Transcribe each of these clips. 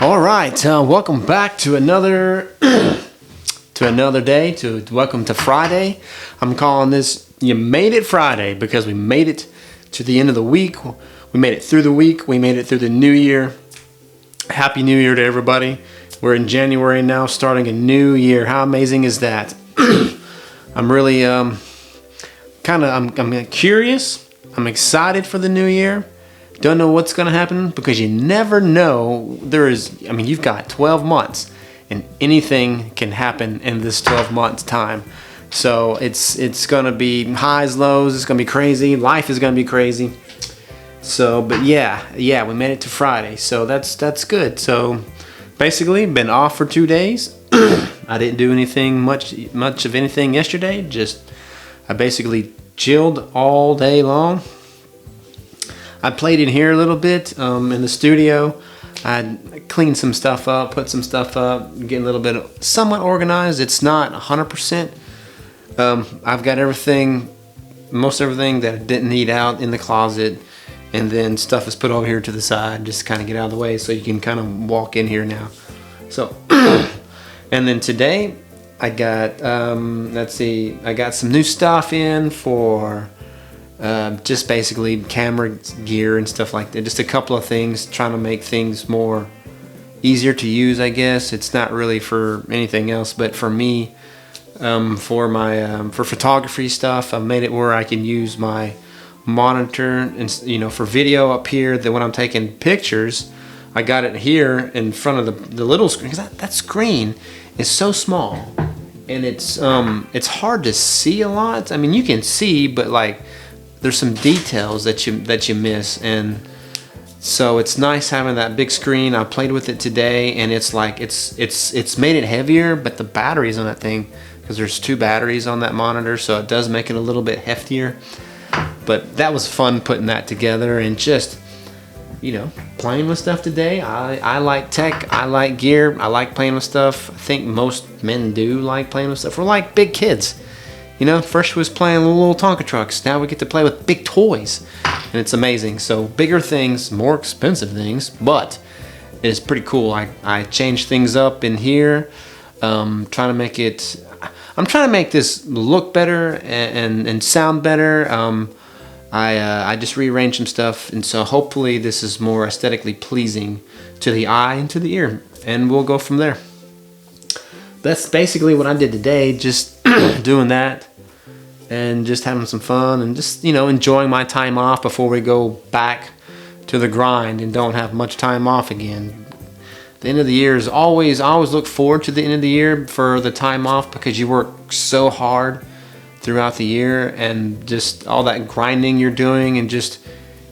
All right, welcome back to another day. Welcome to Friday. I'm calling this "You Made It Friday" because we made it to the end of the week. We made it through the week. We made it through the new year. Happy New Year to everybody. We're in January now, starting a new year. How amazing is that? I'm really I'm curious. I'm excited for the new year. Don't know what's going to happen because you never know. You've got 12 months and anything can happen in this 12 months time. So it's going to be highs, lows. It's going to be crazy. Life is going to be crazy. So, but yeah, we made it to Friday. So that's good. So basically been off for 2 days. I didn't do anything much of anything yesterday. I basically chilled all day long. I played in here a little bit in the studio. I cleaned some stuff up, put some stuff up, getting a little bit somewhat organized. It's not 100%. I've got most everything that I didn't need out in the closet, and then stuff is put over here to the side, just kind of get out of the way so you can kind of walk in here now. So, and then today I got, I got some new stuff in for just basically camera gear and stuff like that. Just a couple of things, trying to make things more easier to use, I guess. It's not really for anything else, but for me, for my for photography stuff, I made it where I can use my monitor and for video up here. That when I'm taking pictures, I got it here in front of the little screen, because that screen is so small and it's hard to see a lot. I mean, you can see, but like there's some details that you miss, and so it's nice having that big screen. I played with it today, and it's like it's made it heavier, but the batteries on that thing, because there's 2 batteries on that monitor, so it does make it a little bit heftier. But that was fun putting that together and just playing with stuff today. I like tech, I like gear, I like playing with stuff. I think most men do like playing with stuff. We're like big kids. First was playing little Tonka trucks. Now we get to play with big toys, and it's amazing. So bigger things, more expensive things, but it's pretty cool. I changed things up in here, trying to make this look better and sound better. I just rearranged some stuff, and so hopefully this is more aesthetically pleasing to the eye and to the ear, and we'll go from there. That's basically what I did today, just doing that and just having some fun and just enjoying my time off before we go back to the grind and don't have much time off again. The end of the year is I always look forward to the end of the year for the time off, because you work so hard throughout the year, and just all that grinding you're doing and just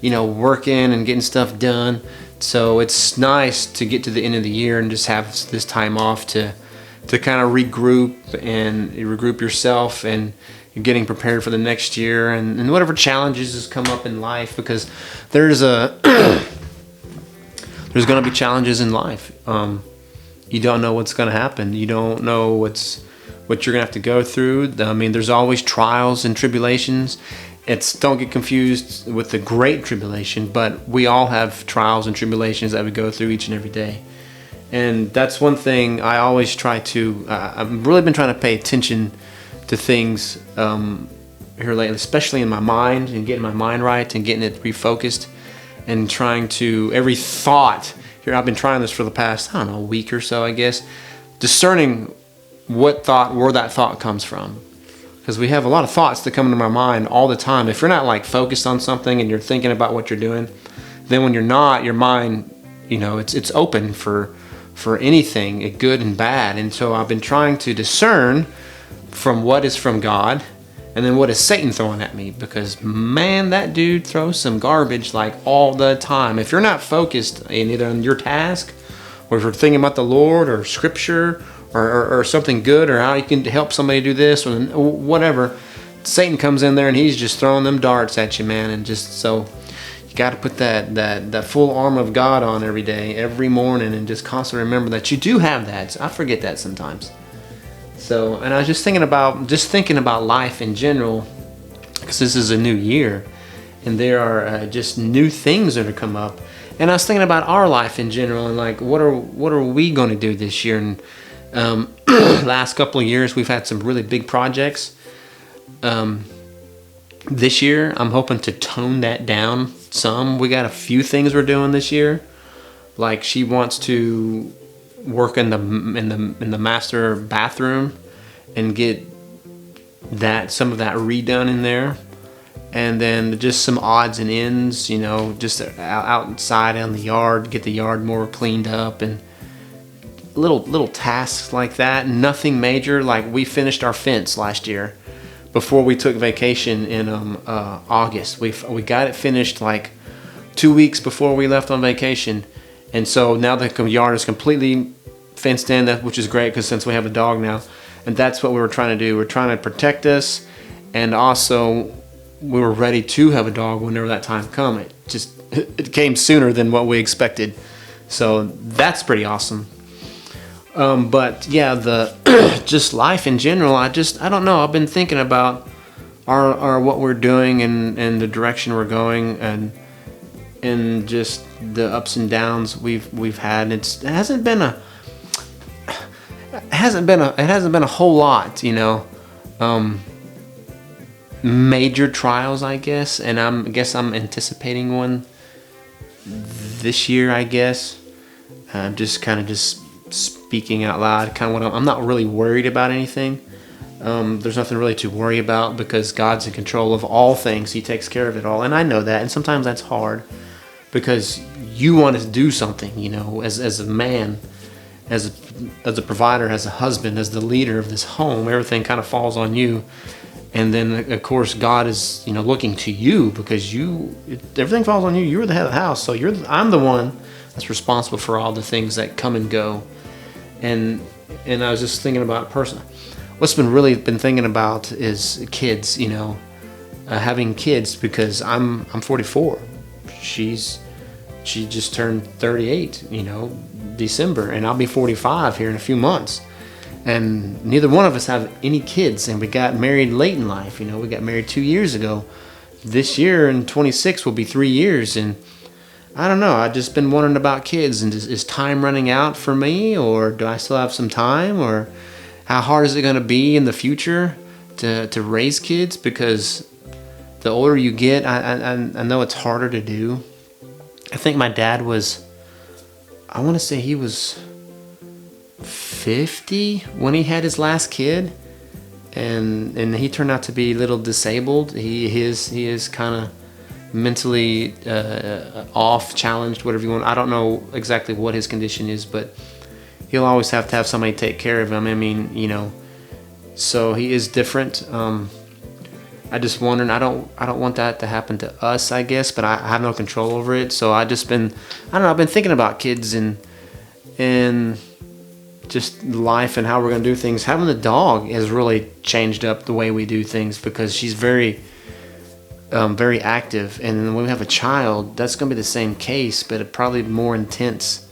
working and getting stuff done. So it's nice to get to the end of the year and just have this time off to kind of regroup yourself, and you're getting prepared for the next year and whatever challenges has come up in life, because there's going to be challenges in life. You don't know what's going to happen. You don't know what you're going to have to go through. I mean, there's always trials and tribulations. Don't get confused with the great tribulation, but we all have trials and tribulations that we go through each and every day. And that's one thing I always try to, I've really been trying to pay attention to things here lately, especially in my mind, and getting my mind right and getting it refocused, and trying to, every thought, here I've been trying this for the past, week or so, I guess, discerning where that thought comes from. Because we have a lot of thoughts that come into my mind all the time. If you're not like focused on something and you're thinking about what you're doing, then when you're not, your mind, it's open for anything, good and bad. And so I've been trying to discern from what is from God and then what is Satan throwing at me, because man, that dude throws some garbage like all the time. If you're not focused in either on your task, or if you're thinking about the Lord or scripture or something good, or how you can help somebody do this or whatever, Satan comes in there and he's just throwing them darts at you, man. And just so you got to put that full armor of God on every day, every morning, and just constantly remember that you do have that. I forget that sometimes. So, and I was just thinking about life in general, because this is a new year, and there are just new things that are come up, And I was thinking about our life in general, and like, what are we going to do this year? And last couple of years, we've had some really big projects. This year, I'm hoping to tone that down some. We got a few things we're doing this year. Like, she wants to work in the master bathroom and get some of that redone in there. And then just some odds and ends, you know, just outside in the yard, get the yard more cleaned up, and little tasks like that. Nothing major. Like, we finished our fence last year before we took vacation in August. We got it finished like 2 weeks before we left on vacation, and so now the yard is completely fenced in, which is great, because since we have a dog now, and that's what we were trying to do. We're trying to protect us, and also we were ready to have a dog whenever that time come. It came sooner than what we expected, so that's pretty awesome. But yeah, the just life in general, I don't know. I've been thinking about our what we're doing and the direction we're going, and just the ups and downs we've had. It hasn't been a whole lot, you know. Major trials, I guess, and I'm anticipating one this year, I guess. Just speaking out loud, kind of what I'm not really worried about anything. There's nothing really to worry about, because God's in control of all things. He takes care of it all, and I know that. And sometimes that's hard, because you want to do something, you know, as a man, as a provider, as a husband, as the leader of this home. Everything kind of falls on you. And then, of course, God is, you know, looking to you, because everything falls on you. You're the head of the house, so I'm the one that's responsible for all the things that come and go. And I was just thinking about what's been thinking about is kids, you know, having kids, because I'm 44. She just turned 38, you know, December, and I'll be 45 here in a few months. And neither one of us have any kids, and we got married late in life. You know, we got married 2 years ago. This year in 26 will be 3 years, and I don't know. I've just been wondering about kids, and is time running out for me, or do I still have some time, or how hard is it going to be in the future to raise kids? Because the older you get, I know it's harder to do. I think my dad I want to say he was 50 when he had his last kid, and he turned out to be a little disabled. He is kind of mentally off, challenged, whatever you want. I don't know exactly what his condition is, but he'll always have to have somebody take care of him. I mean, you know, so he is different. I just wondering, I don't want that to happen to us, I guess, but I have no control over it. So I've been thinking about kids and just life and how we're going to do things. Having a dog has really changed up the way we do things, because she's very very active, and when we have a child, that's going to be the same case, but probably more intense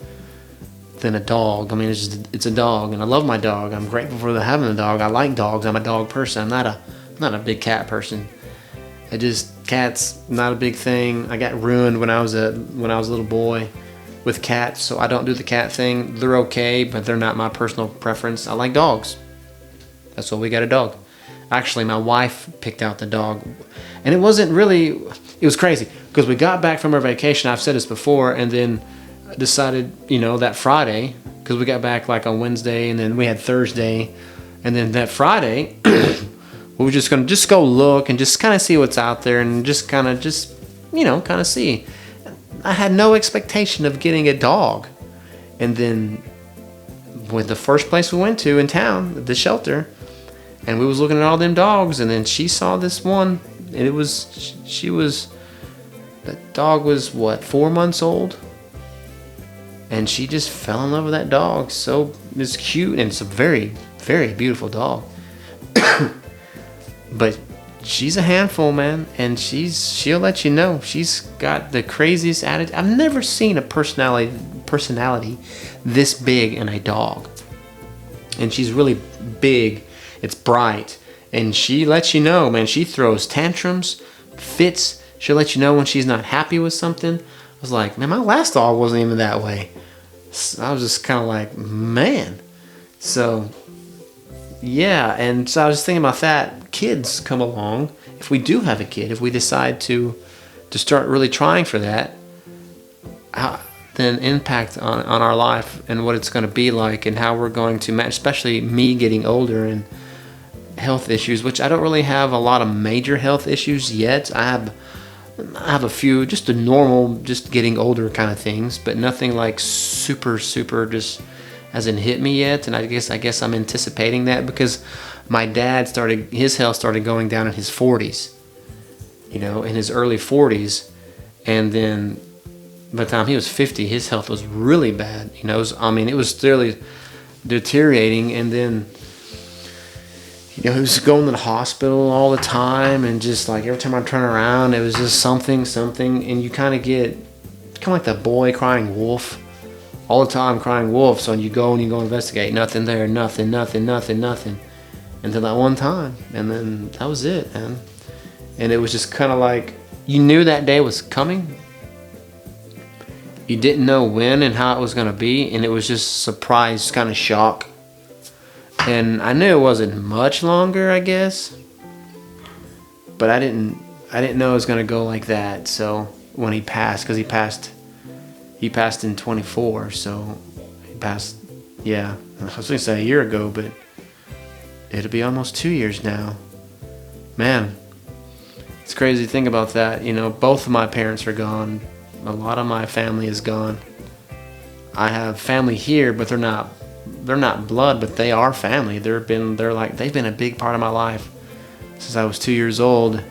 than a dog. I mean, it's a dog, and I love my dog. I'm grateful for having a dog. I like dogs. I'm a dog person. I'm not a big cat person. Cats not a big thing. I got ruined when I was a little boy with cats, so I don't do the cat thing. They're okay, but they're not my personal preference. I like dogs. That's why we got a dog. Actually, my wife picked out the dog, and it was crazy, because we got back from our vacation. I've said this before, and then decided, you know, that Friday, because we got back like on Wednesday, and then we had Thursday, and then that Friday, we were just going to go look and just kind of see what's out there, and just see. I had no expectation of getting a dog. And then with the first place we went to in town, the shelter, and we was looking at all them dogs, and then she saw this one, and that dog was 4 months old, and she just fell in love with that dog. So it's cute, and it's a very, very beautiful dog. But she's a handful, man, and she'll let you know. She's got the craziest attitude. I've never seen a personality this big in a dog. And she's really big. It's bright, and she lets you know, man. She throws tantrums, fits. She'll let you know when she's not happy with something. was like, man, my last dog wasn't even that way. So I was just kind of like, man. So, yeah, and so I was thinking about that. Kids come along. If we do have a kid, if we decide to start really trying for that, then impact on our life and what it's going to be like and how we're going to manage, especially me getting older and health issues, which I don't really have a lot of major health issues yet. I have a few, just the normal, just getting older kind of things, but nothing like super just hasn't hit me yet. And I guess I'm anticipating that because my dad his health started going down in his 40s, in his early 40s. And then by the time he was 50, his health was really bad. It was really deteriorating. And then, he was going to the hospital all the time, and just like every time I turn around, it was just something, and you kind of get like that boy crying wolf all the time, crying wolf. So you go investigate, nothing there, nothing, until that one time, and then that was it, man. And it was just kind of like you knew that day was coming. You didn't know when and how it was going to be, and it was just surprise, kind of shock. And I knew it wasn't much longer, I guess, but I didn't know it was going to go like that. So when he passed, because he passed in 24, so he passed, yeah, I was going to say a year ago, but it'll be almost 2 years now. Man, it's crazy to think about that. Both of my parents are gone. A lot of my family is gone. I have family here, but they're not blood, but they are family. They've been a big part of my life since I was 2 years old,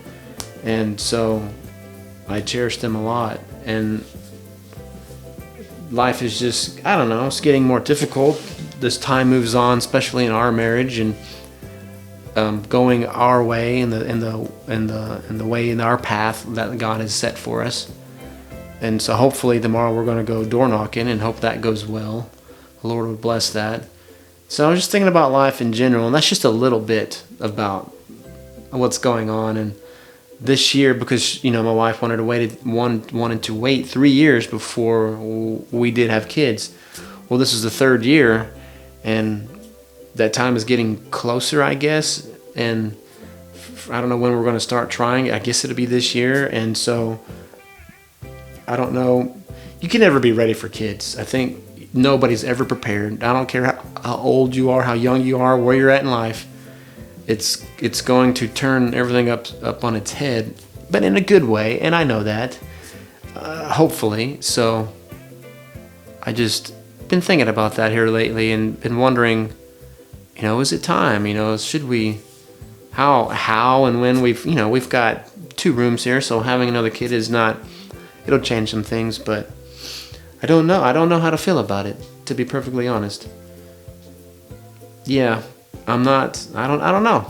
and so I cherish them a lot. And life is just, I don't know, it's getting more difficult. This time moves on, especially in our marriage, and going our way in the way in our path that God has set for us. And so hopefully tomorrow we're going to go door knocking and hope that goes well. The Lord would bless that. So I was just thinking about life in general, and that's just a little bit about what's going on. And this year, because my wife wanted to wait 3 years before we did have kids. Well, this is the third year, and that time is getting closer, I guess. And I don't know when we're going to start trying. I guess it'll be this year. And so I don't know. You can never be ready for kids. I think nobody's ever prepared. I don't care how old you are, how young you are, where you're at in life. It's going to turn everything up on its head, but in a good way, and I know that. Hopefully. So I just been thinking about that here lately and been wondering, is it time? Should we? How and when we've got 2 rooms here, so having another kid is not. It'll change some things, but I don't know. I don't know how to feel about it, to be perfectly honest. Yeah, I don't know.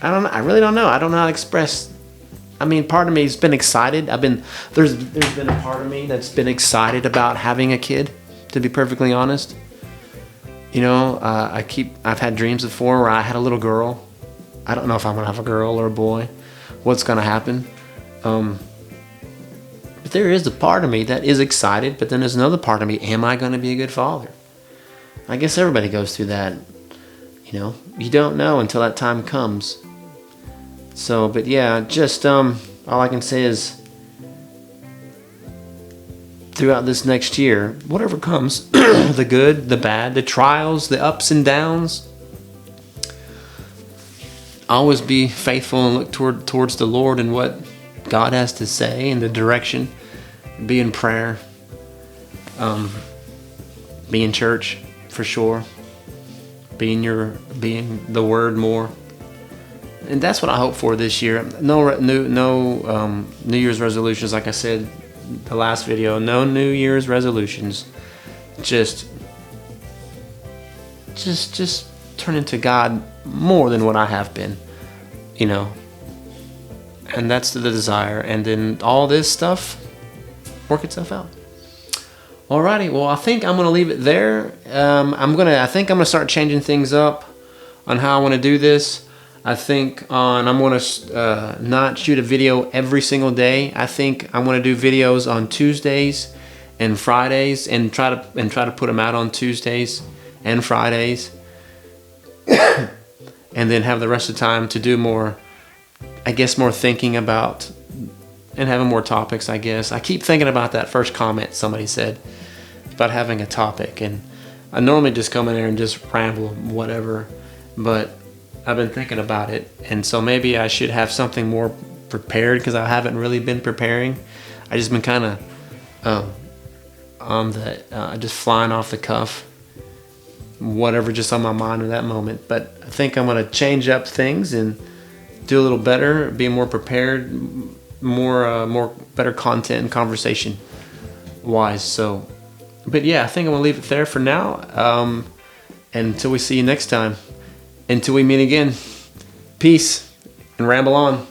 I really don't know. I don't know how to express. Part of me has been excited. There's been a part of me that's been excited about having a kid, to be perfectly honest. I've had dreams before where I had a little girl. I don't know if I'm going to have a girl or a boy. What's going to happen? But there is a part of me that is excited, but then there's another part of me, am I going to be a good father? I guess everybody goes through that. You don't know until that time comes. So, but yeah, just all I can say is throughout this next year, whatever comes, the good, the bad, the trials, the ups and downs, always be faithful and look towards the Lord and what God has to say and the direction. Be in prayer. Be in church for sure. Be in the Word more. And that's what I hope for this year. No New Year's resolutions, like I said the last video. No New Year's resolutions. Just turn into God more than what I have been. And that's the desire. And then all this stuff work itself out. Alrighty, well, I think I'm going to leave it there. I think I'm going to start changing things up on how I want to do this. I'm going to not shoot a video every single day. I think I'm going to do videos on Tuesdays and Fridays, and try to put them out on Tuesdays and Fridays, and then have the rest of the time to do more, I guess, more thinking about and having more topics, I guess. I keep thinking about that first comment somebody said about having a topic, and I normally just come in there and just ramble whatever, but I've been thinking about it, and so maybe I should have something more prepared, because I haven't really been preparing. I just been kind of just flying off the cuff, whatever just on my mind in that moment. But I think I'm gonna change up things and do a little better, be more prepared, more better content and conversation wise. So, but yeah, I think I'm gonna leave it there for now. Until we see you next time, until we meet again, peace and ramble on.